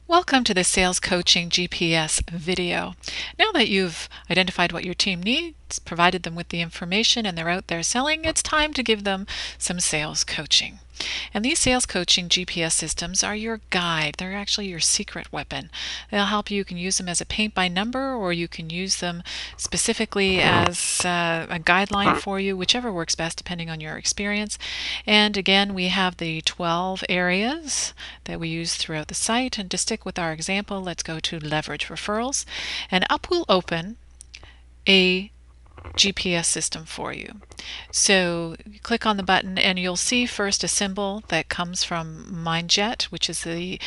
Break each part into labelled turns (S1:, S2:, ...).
S1: Welcome to the Sales Coaching GPS video. Now that you've identified what your team needs, provided them with the information, and they're out there selling, it's time to give them some sales coaching. And these sales coaching GPS systems are your guide. They're actually your secret weapon. They'll help you. You can use them as a paint by number, or you can use them specifically as a guideline for you, whichever works best depending on your experience. And again, we have the 12 areas that we use throughout the site. And to stick with our example, let's go to leverage referrals. And up will open a GPS system for you. So you click on the button and you'll see first a symbol that comes from MindJet, which is the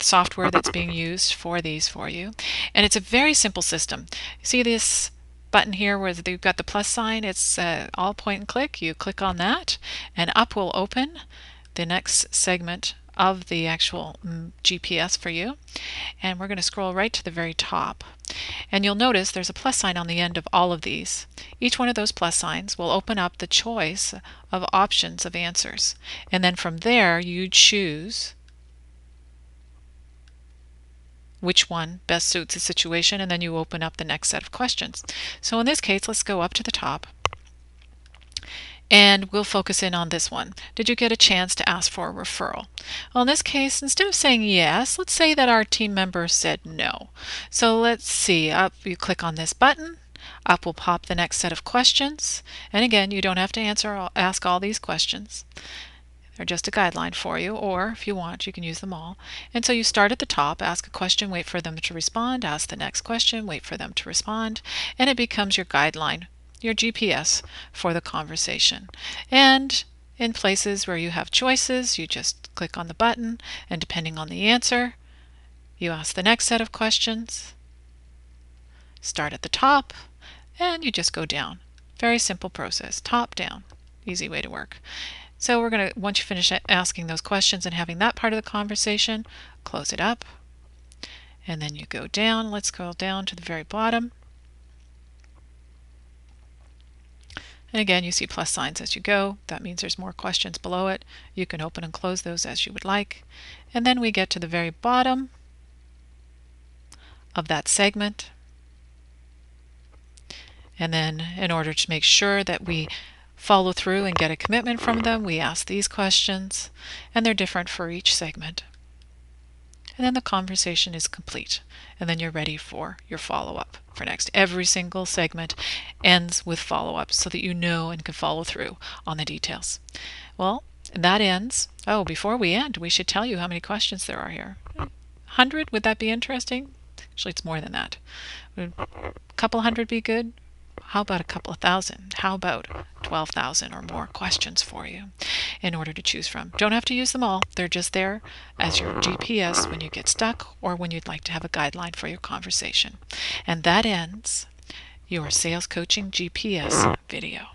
S1: software that's being used for these for you. And it's a very simple system. See this button here where you've got the plus sign? It's all point and click. You click on that and up will open the next segment of the actual GPS for you. And we're going to scroll right to the very top. And you'll notice there's a plus sign on the end of all of these. Each one of those plus signs will open up the choice of options of answers. And then from there you choose which one best suits the situation, and then you open up the next set of questions. So in this case, let's go up to the top. And we'll focus in on this one. Did you get a chance to ask for a referral? Well, in this case, instead of saying yes, let's say that our team member said no. So let's see, up you click on this button, up will pop the next set of questions. And again, you don't have to ask all these questions. They're just a guideline for you, or if you want, you can use them all. And so you start at the top, ask a question, wait for them to respond, ask the next question, wait for them to respond, and it becomes your guideline, your GPS for the conversation. And in places where you have choices, you just click on the button, and depending on the answer, you ask the next set of questions, start at the top, and you just go down. Very simple process, top down, easy way to work. So we're going to, once you finish asking those questions and having that part of the conversation, close it up, and then you go down. Let's scroll down to the very bottom. And again, you see plus signs as you go. That means there's more questions below it. You can open and close those as you would like. And then we get to the very bottom of that segment. And then in order to make sure that we follow through and get a commitment from them, we ask these questions, and they're different for each segment. And then the conversation is complete, and then you're ready for your follow-up for next. Every single segment ends with follow-up so that you know and can follow through on the details. Well, that ends. Oh, before we end, we should tell you how many questions there are here. 100, would that be interesting? Actually, it's more than that. Would a couple hundred be good? How about a couple of thousand? How about 12,000 or more questions for you in order to choose from? Don't have to use them all. They're just there as your GPS when you get stuck or when you'd like to have a guideline for your conversation. And that ends your Sales Coaching GPS video.